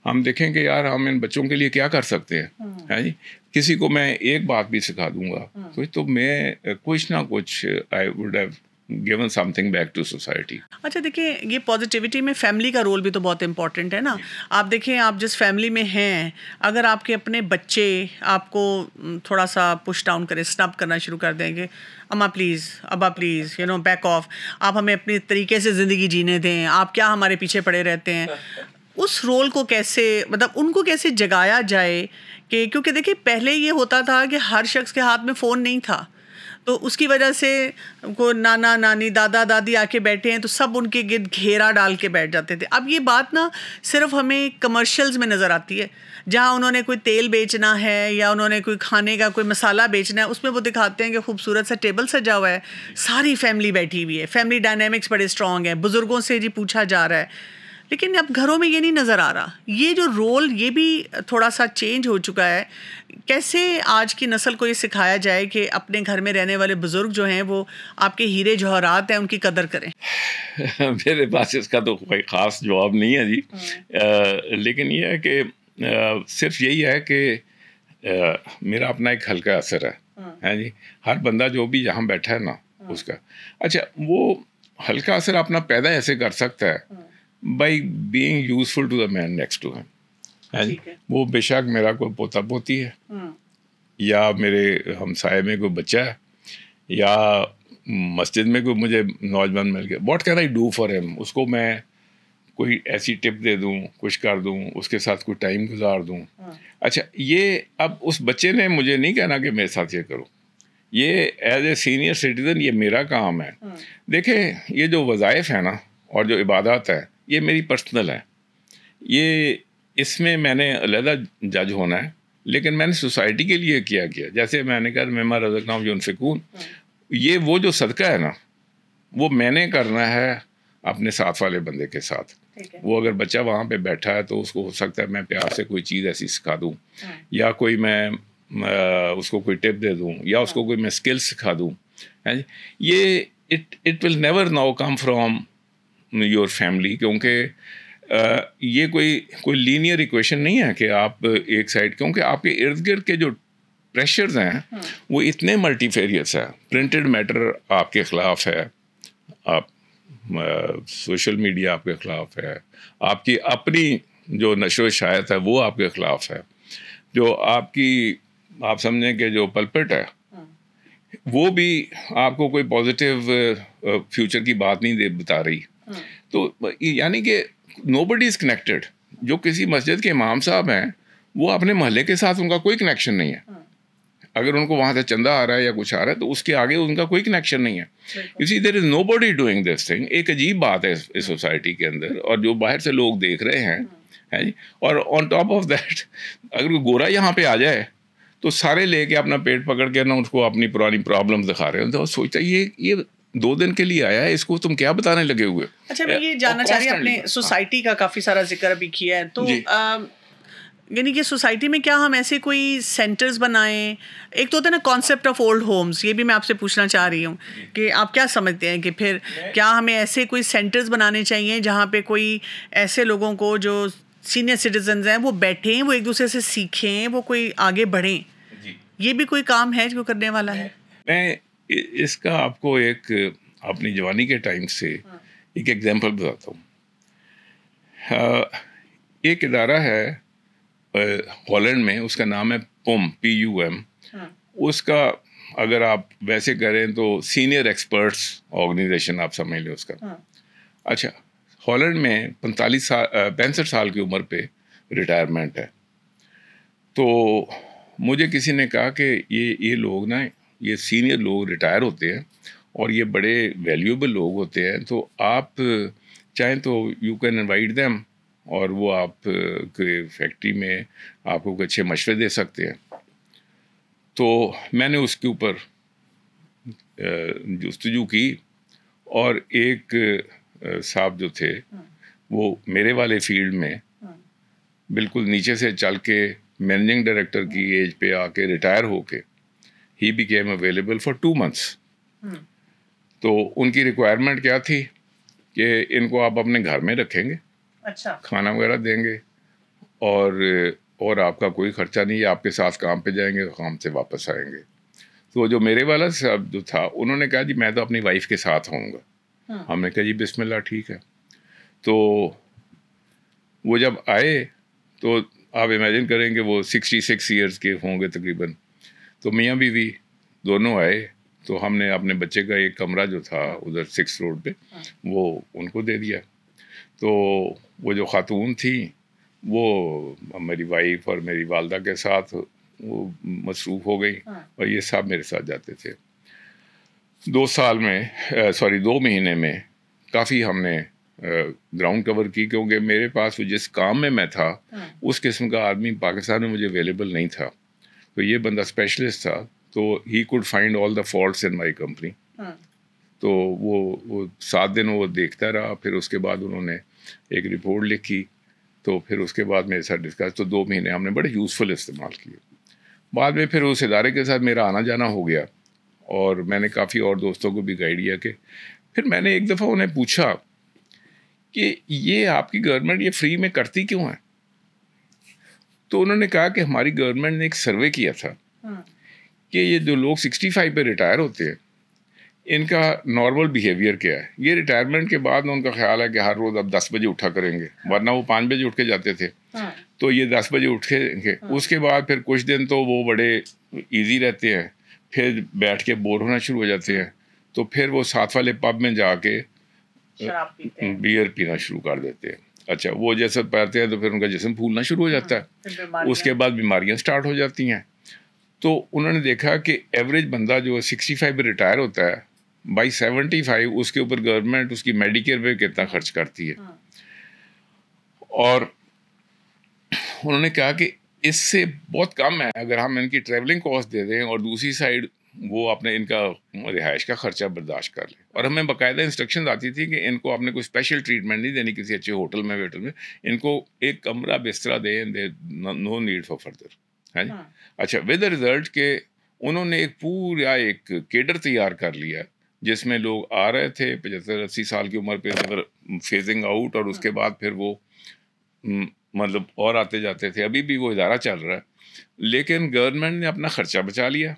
हम देखें कि यार हम इन बच्चों के लिए क्या कर सकते हैं है जी। किसी को मैं एक बात भी सिखा दूंगा कुछ तो मैं कुछ ना कुछ I would have given something back to society. अच्छा देखिए ये पॉजिटिविटी में फैमिली का रोल भी तो बहुत इंपॉर्टेंट है ना। आप देखें आप जिस फैमिली में हैं, अगर आपके अपने बच्चे आपको थोड़ा सा पुश डाउन करें, स्नब करना शुरू कर देंगे, अम्मा प्लीज़, अब्बा please, you know back of, आप हमें अपनी तरीके से ज़िंदगी जीने दें, आप क्या हमारे पीछे पड़े रहते हैं, उस रोल को कैसे मतलब उनको कैसे जगाया जाए कि क्योंकि देखिए पहले ये होता था कि हर शख्स के हाथ में फ़ोन नहीं था, तो उसकी वजह से को नाना नानी दादा दादी आके बैठे हैं तो सब उनके गिर्द घेरा डाल के बैठ जाते थे। अब ये बात ना सिर्फ हमें कमर्शियल्स में नज़र आती है, जहाँ उन्होंने कोई तेल बेचना है या उन्होंने कोई खाने का कोई मसाला बेचना है, उसमें वो दिखाते हैं कि खूबसूरत सा टेबल सजा हुआ है, सारी फैमिली बैठी हुई है, फैमिली डायनेमिक्स बड़े स्ट्रॉन्ग है, बुज़ुर्गों से जी पूछा जा रहा है। लेकिन अब घरों में ये नहीं नज़र आ रहा। ये जो रोल ये भी थोड़ा सा चेंज हो चुका है। कैसे आज की नस्ल को ये सिखाया जाए कि अपने घर में रहने वाले बुज़ुर्ग जो हैं वो आपके हीरे जवाहरात हैं, उनकी कदर करें? मेरे पास इसका तो कोई ख़ास जवाब नहीं है जी। लेकिन ये है कि सिर्फ यही है कि मेरा अपना एक हल्का असर है जी। हर बंदा जो भी यहाँ बैठा है ना उसका, अच्छा वो हल्का असर अपना पैदा ऐसे कर सकता है by being useful to the man next to him. वो बेशक मेरा कोई पोता पोती है या मेरे हमसाए में कोई बच्चा है या मस्जिद में कोई मुझे नौजवान मिल गया, what can I do for him? उसको मैं कोई ऐसी टिप दे दूँ, कुछ कर दूँ, उसके साथ कोई टाइम गुजार दूँ। अच्छा, ये अब उस बच्चे ने मुझे नहीं कहना कि मेरे साथ ये करो, ये एज ए सीनियर सिटीज़न ये मेरा काम है। देखें, ये जो वज़ाइफ है ना और जो इबादत है ये मेरी पर्सनल है, ये इसमें मैंने अलहदा जज होना है, लेकिन मैंने सोसाइटी के लिए किया जैसे मैंने कहा मिम्मा रज़क़नाहुम युनफ़िक़ून, ये वो जो सदका है ना वो मैंने करना है अपने साथ वाले बंदे के साथ। वो अगर बच्चा वहाँ पे बैठा है तो उसको हो सकता है मैं प्यार से कोई चीज़ ऐसी सिखा दूँ या कोई मैं उसको कोई टिप दे दूँ या उसको कोई मैं स्किल सिखा दूँ। ये it will never now come from your family, क्योंकि ये कोई लीनियर इक्वेशन नहीं है कि आप एक साइड, क्योंकि आपके इर्द गिर्द के जो प्रेशर्स हैं वो इतने मल्टीफेरियस है। प्रिंटेड मैटर आपके ख़िलाफ़ है, आप सोशल मीडिया आपके ख़िलाफ़ है, आपकी अपनी जो नशो शायत है वो आपके ख़िलाफ़ है, जो आपकी आप समझें कि जो पलपिट है वो भी आपको कोई पॉजिटिव फ्यूचर की बात नहीं बता रही। तो यानी कि नोबडी इज़ कनेक्टेड। जो किसी मस्जिद के इमाम साहब हैं वो अपने महल्ले के साथ उनका कोई कनेक्शन नहीं है। अगर उनको वहाँ से चंदा आ रहा है या कुछ आ रहा है तो उसके आगे उनका कोई कनेक्शन नहीं है। You see there is nobody doing this thing. एक अजीब बात है इस सोसाइटी के अंदर, और जो बाहर से लोग देख रहे हैं, है जी। और ऑन टॉप ऑफ दैट अगर कोई गोरा यहाँ पे आ जाए तो सारे लेके अपना पेट पकड़ के ना उसको अपनी पुरानी प्रॉब्लम्स दिखा रहे हैं। तो सोचता है ये 2 दिन के लिए आया है, इसको तुम क्या बताने लगे हुए। अच्छा, मैं ये जानना चाह रही हूँ, आपने सोसाइटी का काफ़ी सारा जिक्र अभी किया है, तो यानी कि सोसाइटी में क्या हम ऐसे कोई सेंटर्स बनाएं? एक तो होता है ना कॉन्सेप्ट ऑफ ओल्ड होम्स, ये भी मैं आपसे पूछना चाह रही हूँ कि आप क्या समझते हैं कि फिर क्या हमें ऐसे कोई सेंटर्स बनाने चाहिए जहाँ पे कोई ऐसे लोगों को जो सीनियर सिटीजन्स हैं वो बैठें, वो एक दूसरे से सीखें, वो कोई आगे बढ़ें? ये भी कोई काम है जो करने वाला है? मैं इसका आपको एक अपनी जवानी के टाइम से एक एग्जांपल बताता हूँ। एक इदारा है हॉलैंड में, उसका नाम है PUM। उसका अगर आप वैसे करें तो सीनियर एक्सपर्ट्स ऑर्गेनाइजेशन आप समझ लें उसका। अच्छा, हॉलैंड में 65 साल की उम्र पे रिटायरमेंट है। तो मुझे किसी ने कहा कि ये लोग ना, ये सीनियर लोग रिटायर होते हैं और ये बड़े वैल्यूएबल लोग होते हैं, तो आप चाहें तो यू कैन इनवाइट देम और वो आप के फैक्ट्री में आपको अच्छे मशवरे दे सकते हैं। तो मैंने उसके ऊपर जुस्तजू की और एक साहब जो थे वो मेरे वाले फील्ड में बिल्कुल नीचे से चल के मैनेजिंग डायरेक्टर की एज पे आके रिटायर होके he became available for 2 months। तो उनकी रिक्वायरमेंट क्या थी कि इनको आप अपने घर में रखेंगे, अच्छा, खाना वगैरह देंगे और आपका कोई खर्चा नहीं है, आपके साथ काम पे जाएंगे, काम से वापस आएंगे। तो जो मेरे वाला साहब जो था उन्होंने कहा जी मैं तो अपनी वाइफ के साथ होऊंगा। हमने कहा जी बिस्मिल्लाह, ठीक है। तो वो जब आए तो आप इमेजिन करेंगे वो 66 ईयर्स के होंगे तकरीबन। तो मियाँ बीवी दोनों आए, तो हमने अपने बच्चे का एक कमरा जो था उधर 6 रोड पे वो उनको दे दिया। तो वो जो खातून थी वो मेरी वाइफ और मेरी वालदा के साथ वो मसरूफ़ हो गई और ये सब मेरे साथ जाते थे। 2 महीने में काफ़ी हमने ग्राउंड कवर की, क्योंकि मेरे पास जिस काम में मैं था उस किस्म का आदमी पाकिस्तान में मुझे अवेलेबल नहीं था। तो ये बंदा स्पेशलिस्ट था, तो he could find all the faults in my company. तो वो 7 दिन वो देखता रहा, फिर उसके बाद उन्होंने एक रिपोर्ट लिखी, तो फिर उसके बाद मेरे साथ डिस्कस, तो 2 महीने हमने बड़े यूज़फुल इस्तेमाल किए। बाद में फिर उस इदारे के साथ मेरा आना जाना हो गया, और मैंने काफ़ी और दोस्तों को भी गाइड किया कि फिर मैंने एक दफ़ा उन्हें पूछा कि ये आपकी गवर्नमेंट ये फ्री में करती क्यों है? तो उन्होंने कहा कि हमारी गवर्नमेंट ने एक सर्वे किया था कि ये जो लोग 65 पे रिटायर होते हैं, इनका नॉर्मल बिहेवियर क्या है। ये रिटायरमेंट के बाद उनका ख्याल है कि हर रोज़ अब 10 बजे उठा करेंगे, वरना वो 5 बजे उठ के जाते थे, तो ये 10 बजे उठेंगे। उसके बाद फिर कुछ दिन तो वो बड़े इजी रहते हैं, फिर बैठ के बोर होना शुरू हो जाते हैं, तो फिर वो साथ वाले पब में जाके बियर पीना शुरू कर देते हैं। अच्छा, वो जैसे पढ़ते हैं तो फिर उनका जिस्म फूलना शुरू हो जाता है, उसके बाद बीमारियां स्टार्ट हो जाती हैं। तो उन्होंने देखा कि एवरेज बंदा जो 65 पे रिटायर होता है, बाई 75 उसके ऊपर गवर्नमेंट उसकी मेडिकेयर पे कितना खर्च करती है। और उन्होंने कहा कि इससे बहुत कम है अगर हम इनकी ट्रैवलिंग कॉस्ट दे दें, और दूसरी साइड वो अपने इनका रिहाइश का खर्चा बर्दाश्त कर ले। और हमें बाकायदा इंस्ट्रक्शन आती थी कि इनको आपने कोई स्पेशल ट्रीटमेंट नहीं देनी किसी अच्छे होटल में, इनको एक कमरा बिस्तरा दें, नो नीड फॉर फर्दर, है जी। अच्छा, विद रिजल्ट के उन्होंने एक पूरा एक केडर तैयार कर लिया जिसमें लोग आ रहे थे 75-80 साल की उम्र पे, फेजिंग आउट, और उसके बाद फिर वो मतलब और आते जाते थे। अभी भी वो इदारा चल रहा है, लेकिन गवर्नमेंट ने अपना खर्चा बचा लिया।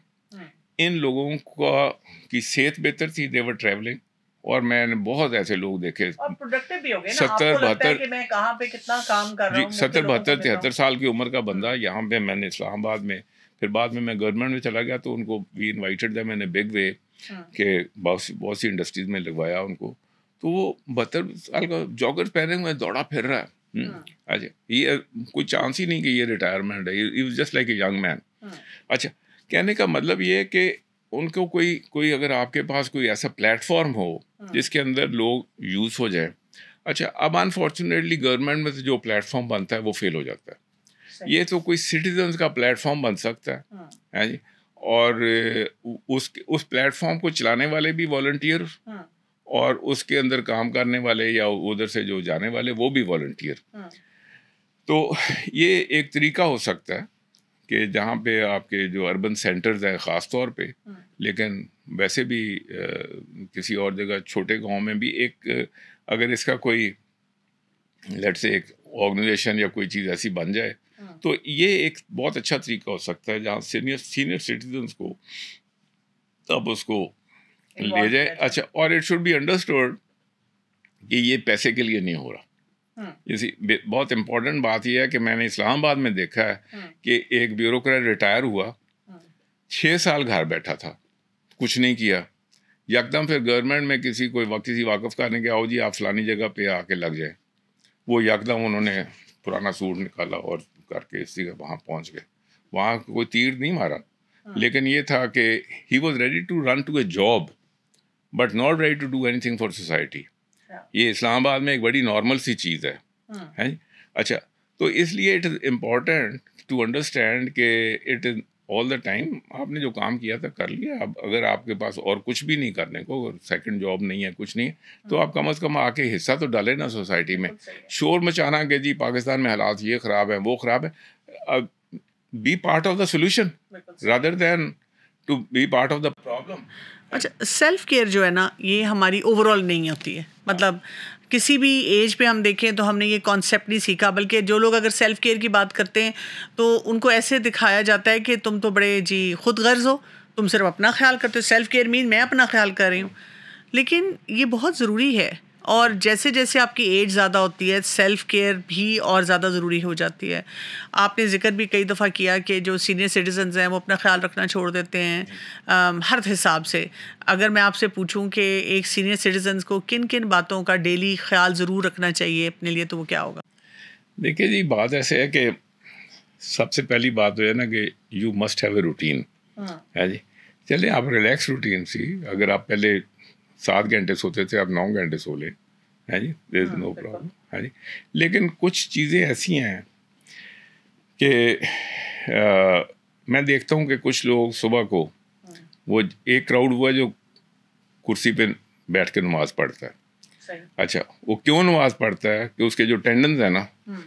इन लोगों का की सेहत बेहतर थी, दे वर ट्रैवलिंग, और मैंने बहुत ऐसे लोग देखे, और प्रोडक्टिव भी हो गए ना। आपको लगता है कि मैं कहाँ पे कितना काम कर रहा हूँ। 70-72-73 साल की उम्र का बंदा यहाँ पे, मैंने इस्लामाबाद में, फिर बाद में मैं गवर्नमेंट में चला गया, तो उनको वी इनवाइटेड था, मैंने बिग वे के बहुत सी इंडस्ट्रीज में लगवाया उनको। तो वो 72 साल का जॉगर्स पहने हुए दौड़ा फिर रहा है। अच्छा, ये कोई चांस ही नहीं कि ये रिटायरमेंट है, he was just like a young man. अच्छा, कहने का मतलब ये है कि उनको कोई अगर आपके पास कोई ऐसा प्लेटफॉर्म हो जिसके अंदर लोग यूज़ हो जाए। अच्छा, अब अनफॉर्चुनेटली गवर्नमेंट में से जो प्लेटफॉर्म बनता है वो फेल हो जाता है। ये तो कोई सिटीजन्स का प्लेटफॉर्म बन सकता है जी, और उस प्लेटफॉर्म को चलाने वाले भी वॉलंटियर, और उसके अंदर काम करने वाले या उधर से जो जाने वाले वो भी वॉलंटियर। तो ये एक तरीका हो सकता है कि जहाँ पे आपके जो अर्बन सेंटर्स हैं ख़ास तौर पे, लेकिन वैसे भी किसी और जगह छोटे गांव में भी एक अगर इसका कोई लेट से एक ऑर्गेनाइजेशन या कोई चीज़ ऐसी बन जाए, तो ये एक बहुत अच्छा तरीका हो सकता है जहाँ सीनियर सिटीजन्स को तब उसको ले जाए। अच्छा, और इट शुड बी अंडरस्टूड कि ये पैसे के लिए नहीं हो रहा। जैसे बहुत इम्पोर्टेंट बात यह है कि मैंने इस्लामाबाद में देखा है कि एक ब्यूरोक्रेट रिटायर हुआ, 6 साल घर बैठा था, कुछ नहीं किया, यकदम फिर गवर्नमेंट में किसी वाकफ करने के, आओ जी आप फलानी जगह पे आके लग जाए। वो यकदम उन्होंने पुराना सूट निकाला और करके इसी वहाँ पहुँच गए। वहाँ कोई तीर नहीं मारा, लेकिन ये था कि he was ready to run to a job but not ready to do anything for society. ये इस्लामाबाद में एक बड़ी नॉर्मल सी चीज़ है। अच्छा, तो इसलिए it is important to understand कि it is all the time आपने जो काम किया था कर लिया। अब अगर आपके पास और कुछ भी नहीं करने को, सेकंड जॉब नहीं है, कुछ नहीं है, तो आप कम से कम आके हिस्सा तो डालें ना सोसाइटी में। शोर मचाना कि जी पाकिस्तान में हालात ये ख़राब है वो ख़राब है, be part of the solution rather than to be part of the problem. अच्छा, सेल्फ केयर जो है ना, ये हमारी ओवरऑल नहीं होती है। मतलब किसी भी एज पे हम देखें तो हमने ये कॉन्सेप्ट नहीं सीखा, बल्कि जो लोग अगर सेल्फ केयर की बात करते हैं तो उनको ऐसे दिखाया जाता है कि तुम तो बड़े जी खुद गर्ज हो, तुम सिर्फ अपना ख्याल करते हो। सेल्फ केयर मीन मैं अपना ख्याल कर रही हूँ, लेकिन ये बहुत ज़रूरी है। और जैसे जैसे आपकी एज ज़्यादा होती है, सेल्फ़ केयर भी और ज़्यादा ज़रूरी हो जाती है। आपने जिक्र भी कई दफ़ा किया कि जो सीनियर सिटीजन्स हैं वो अपना ख्याल रखना छोड़ देते हैं हर हिसाब से। अगर मैं आपसे पूछूं कि एक सीनियर सिटीजन्स को किन किन बातों का डेली ख्याल ज़रूर रखना चाहिए अपने लिए, तो वो क्या होगा? देखिए जी, बात ऐसे है कि सबसे पहली बात तो है ना कि you must have a routine है जी। चले आप रिलैक्स रूटीन सी, अगर आप पहले 7 घंटे सोते थे आप 9 घंटे सो लें, है जी, देयर इज नो प्रॉब्लम, है जी। लेकिन कुछ चीज़ें ऐसी हैं कि मैं देखता हूँ कि कुछ लोग सुबह को वो एक क्राउड हुआ जो कुर्सी पे बैठ के नमाज पढ़ता है। अच्छा, वो क्यों नमाज पढ़ता है कि उसके जो टेंडन्स है ना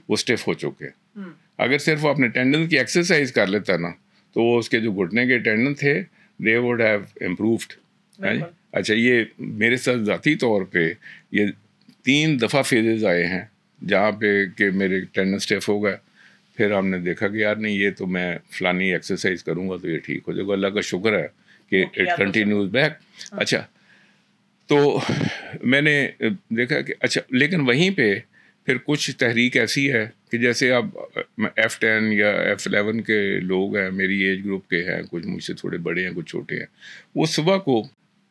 वो स्टिफ हो चुके हैं। अगर सिर्फ वो अपने टेंडन की एक्सरसाइज कर लेता ना तो वो उसके जो घुटने के टेंडन थे दे वुड हैव इम्प्रूव्ड, है। अच्छा, ये मेरे साथ ज़ाती तौर पे ये 3 दफ़ा फेजेस आए हैं जहाँ पे कि मेरे टेंडन स्टिफ हो गए, फिर हमने देखा कि यार नहीं, ये तो मैं फ़लानी एक्सरसाइज करूँगा तो ये ठीक हो जाएगा। अल्लाह का शुक्र है कि इट कंटिन्यूज बैक। अच्छा, तो मैंने देखा कि अच्छा, लेकिन वहीं पे फिर कुछ तहरीक ऐसी है कि जैसे अब F10 या F11 के लोग हैं, मेरी एज ग्रुप के हैं, कुछ मुझसे थोड़े बड़े हैं, कुछ छोटे हैं, वो सुबह को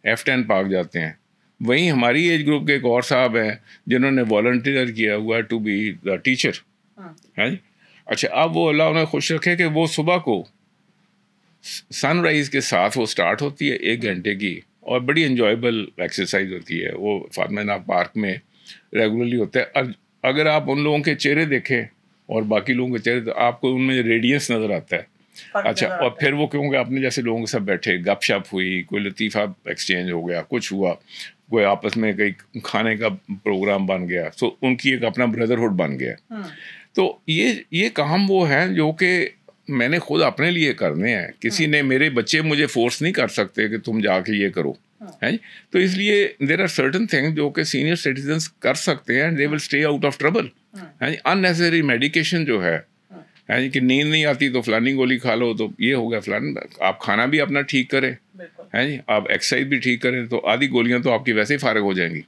F10 पार्क जाते हैं। वहीं हमारी एज ग्रुप के एक और साहब हैं जिन्होंने वॉलंटियर किया हुआ टू बी द टीचर, है जी। अच्छा, अब वो अल्लाह उन्हें खुश रखे कि वो सुबह को सनराइज़ के साथ वो स्टार्ट होती है 1 घंटे की, और बड़ी इंजॉयबल एक्सरसाइज होती है। वो फातमा पार्क में रेगुलरली होता है। अब अगर आप उन लोगों के चेहरे देखें और बाकी लोगों के चेहरे, तो आपको उनमें रेडियंस नज़र आता है। अच्छा, और फिर वो क्योंकि अपने जैसे लोगों के साथ बैठे, गपशप हुई, कोई लतीफ़ा एक्सचेंज हो गया, कुछ हुआ, कोई आपस में कहीं खाने का प्रोग्राम बन गया, तो उनकी एक अपना ब्रदरहुड बन गया। तो ये काम वो हैं जो कि मैंने खुद अपने लिए करने हैं। किसी ने, मेरे बच्चे मुझे फोर्स नहीं कर सकते कि तुम जाके ये करो, है। तो इसलिए देयर आर सर्टेन थिंग्स जो कि सीनियर सिटीजन्स कर सकते हैं, they will stay out of trouble, है। अननेसेसरी मेडिकेशन जो है जी, कि नींद नहीं आती तो फलानी गोली खा लो, तो ये हो गया फलानी। आप खाना भी अपना ठीक करें, है जी, आप एक्सरसाइज भी ठीक करें, तो आधी गोलियां तो आपकी वैसे ही फारिग हो जाएंगी।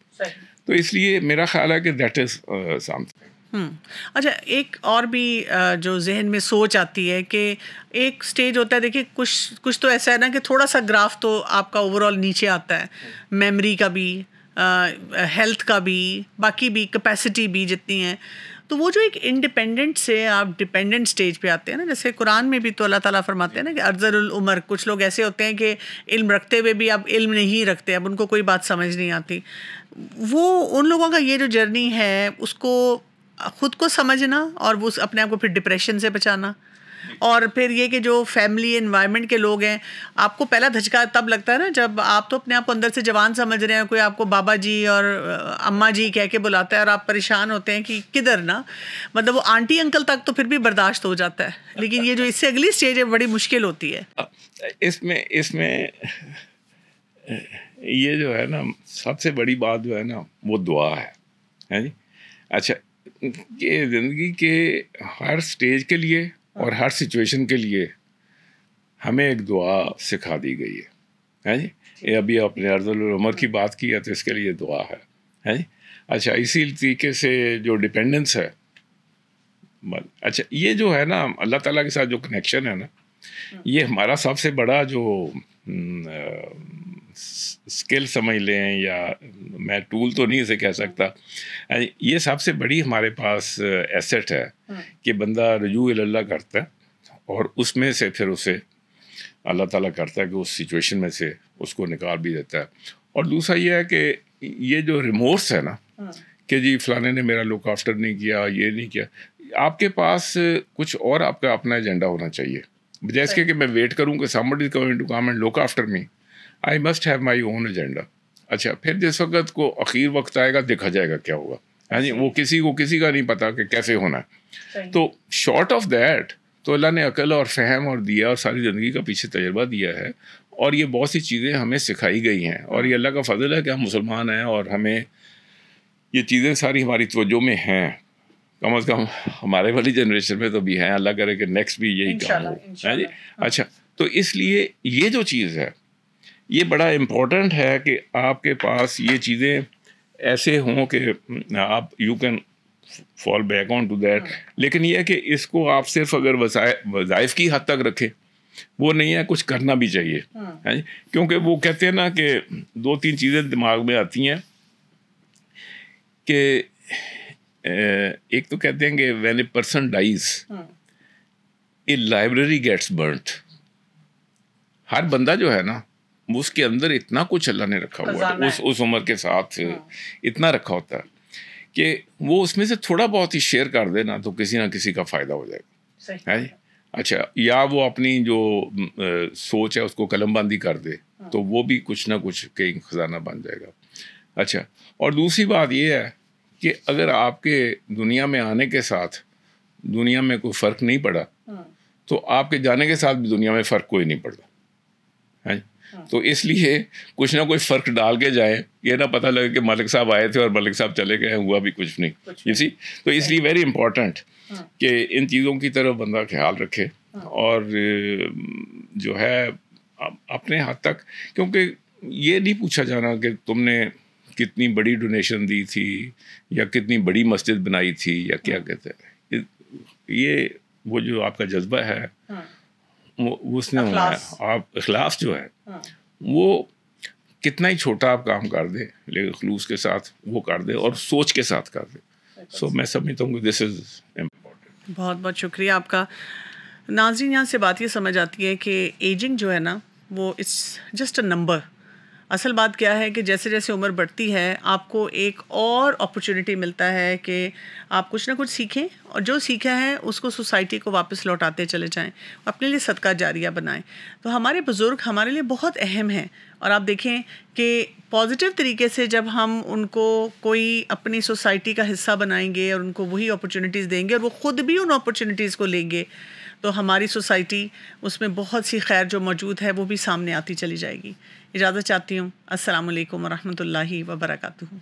तो इसलिए मेरा ख्याल है कि दैट इज़ समथिंग। अच्छा, एक और भी जो जहन में सोच आती है कि एक स्टेज होता है, देखिए कुछ तो ऐसा है ना कि थोड़ा सा ग्राफ तो आपका ओवरऑल नीचे आता है, मेमोरी का भी, हेल्थ का भी, बाकी भी, कैपेसिटी भी जितनी है। तो वो जो एक इंडिपेंडेंट से आप डिपेंडेंट स्टेज पे आते हैं ना, जैसे कुरान में भी तो अल्लाह ताला फरमाते हैं ना कि अर्ज़लुल उमर, कुछ लोग ऐसे होते हैं कि इल्म रखते हुए भी अब इल्म नहीं रखते, अब उनको कोई बात समझ नहीं आती। वो उन लोगों का ये जो जर्नी है उसको खुद को समझना और वो अपने आप को फिर डिप्रेशन से बचाना, और फिर ये कि जो फैमिली एनवायरनमेंट के लोग हैं, आपको पहला धचका तब लगता है ना जब आप तो अपने आप को अंदर से जवान समझ रहे हैं, कोई आपको बाबा जी और अम्मा जी कह के बुलाता है और आप परेशान होते हैं कि किधर ना, मतलब वो आंटी अंकल तक तो फिर भी बर्दाश्त हो जाता है, लेकिन ये जो इससे अगली स्टेज है बड़ी मुश्किल होती है। इसमें ये जो है ना, सबसे बड़ी बात जो है ना वो दुआ है जी। अच्छा, कि ज़िंदगी के हर स्टेज के लिए और हर सिचुएशन के लिए हमें एक दुआ सिखा दी गई है जी। ये अभी आपने अर्ज़ुल उमर की बात की है तो इसके लिए दुआ है जी। अच्छा, इसी तरीके से जो डिपेंडेंस है, अच्छा, ये जो है ना अल्लाह ताला के साथ जो कनेक्शन है ना, ये हमारा सबसे बड़ा जो स्किल समझ लें, या मैं टूल तो नहीं इसे कह सकता, ये सबसे बड़ी हमारे पास एसेट है कि बंदा रजू इल्लाह करता है और उसमें से फिर उसे अल्लाह ताला करता है कि उस सिचुएशन में से उसको निकाल भी देता है। और दूसरा ये है कि ये जो रिमोर्स है ना कि जी फलाने ने मेरा लुक आफ्टर नहीं किया, ये नहीं किया, आपके पास कुछ और आपका अपना एजेंडा होना चाहिए। जैसे कि मैं वेट करूं कि somebody is going to come and look after me, I must have my own agenda। अच्छा, फिर जिस वक्त को आखिर वक्त आएगा देखा जाएगा क्या होगा, है जी। वो किसी का नहीं पता कि कैसे होना है। तो शॉर्ट ऑफ दैट तो अल्लाह ने अकल और फहम और दिया और सारी ज़िंदगी का पीछे तजर्बा दिया है, और ये बहुत सी चीज़ें हमें सिखाई गई हैं, और ये अल्लाह का फजल है कि हम मुसलमान हैं और हमें ये चीज़ें सारी हमारी तवज्जो में हैं। कम से कम हमारे वाली जनरेशन में तो भी हैं, अल्लाह करे कि नेक्स्ट भी यही काम हो, है जी। अच्छा, तो इसलिए ये जो चीज़ है ये बड़ा इम्पोर्टेंट है कि आपके पास ये चीज़ें ऐसे हों कि आप you can fall back on to that. लेकिन यह है कि इसको आप सिर्फ अगर वज़ाइफ की हद तक रखें, वो नहीं है, कुछ करना भी चाहिए, है। क्योंकि वो कहते हैं ना कि 2-3 चीज़ें दिमाग में आती हैं कि एक तो कहते हैं कि when a person dies a library gets burnt. हर बंदा जो है ना उसके अंदर इतना कुछ अल्लाह ने रखा हुआ है उस उम्र के साथ, इतना रखा होता है कि वो उसमें से थोड़ा बहुत ही शेयर कर दे ना तो किसी ना किसी का फ़ायदा हो जाएगा, है जी। अच्छा, या वो अपनी जो सोच है उसको कलमबंदी कर दे तो वो भी कुछ ना कुछ कहीं ख़जाना बन जाएगा। अच्छा, और दूसरी बात ये है कि अगर आपके दुनिया में आने के साथ दुनिया में कोई फ़र्क नहीं पड़ा तो आपके जाने के साथ भी दुनिया में फ़र्क कोई नहीं पड़ता, है। तो इसलिए कुछ ना कुछ फ़र्क डाल के जाए, ये ना पता लगे कि मलिक साहब आए थे और मलिक साहब चले गए, हुआ भी कुछ नहीं, इसी। तो इसलिए वेरी इंपॉर्टेंट कि इन चीज़ों की तरफ बंदा ख्याल रखे और जो है अपने हद तक, क्योंकि ये नहीं पूछा जाना कि तुमने कितनी बड़ी डोनेशन दी थी या कितनी बड़ी मस्जिद बनाई थी या क्या कहते हैं, ये वो जो आपका जज्बा है उसने आप इखलास जो है वो कितना ही छोटा आप काम कर दे लेकिन खलूस के साथ वो कर दे और सोच के साथ कर दे। सो मैं समझता हूँ दिस इज़ इम्पोर्टेंट। बहुत बहुत शुक्रिया आपका। नाज़रीन, यहाँ से बात ये समझ आती है कि एजिंग जो है ना वो इट्स जस्ट अ नंबर। असल बात क्या है कि जैसे जैसे उम्र बढ़ती है आपको एक और अपॉर्चुनिटी मिलता है कि आप कुछ ना कुछ सीखें और जो सीखा है उसको सोसाइटी को वापस लौटाते चले जाएं, अपने लिए सदका जारिया बनाएं। तो हमारे बुज़ुर्ग हमारे लिए बहुत अहम हैं और आप देखें कि पॉजिटिव तरीके से जब हम उनको कोई अपनी सोसाइटी का हिस्सा बनाएंगे और उनको वही अपॉर्चुनिटीज़ देंगे और वो ख़ुद भी उन अपॉर्चुनिटीज़ को लेंगे तो हमारी सोसाइटी उसमें बहुत सी खैर जो मौजूद है वो भी सामने आती चली जाएगी। इजाज़त चाहती हूँ। अस्सलाम वालेकुम व रहमतुल्लाहि व बरकातुहू।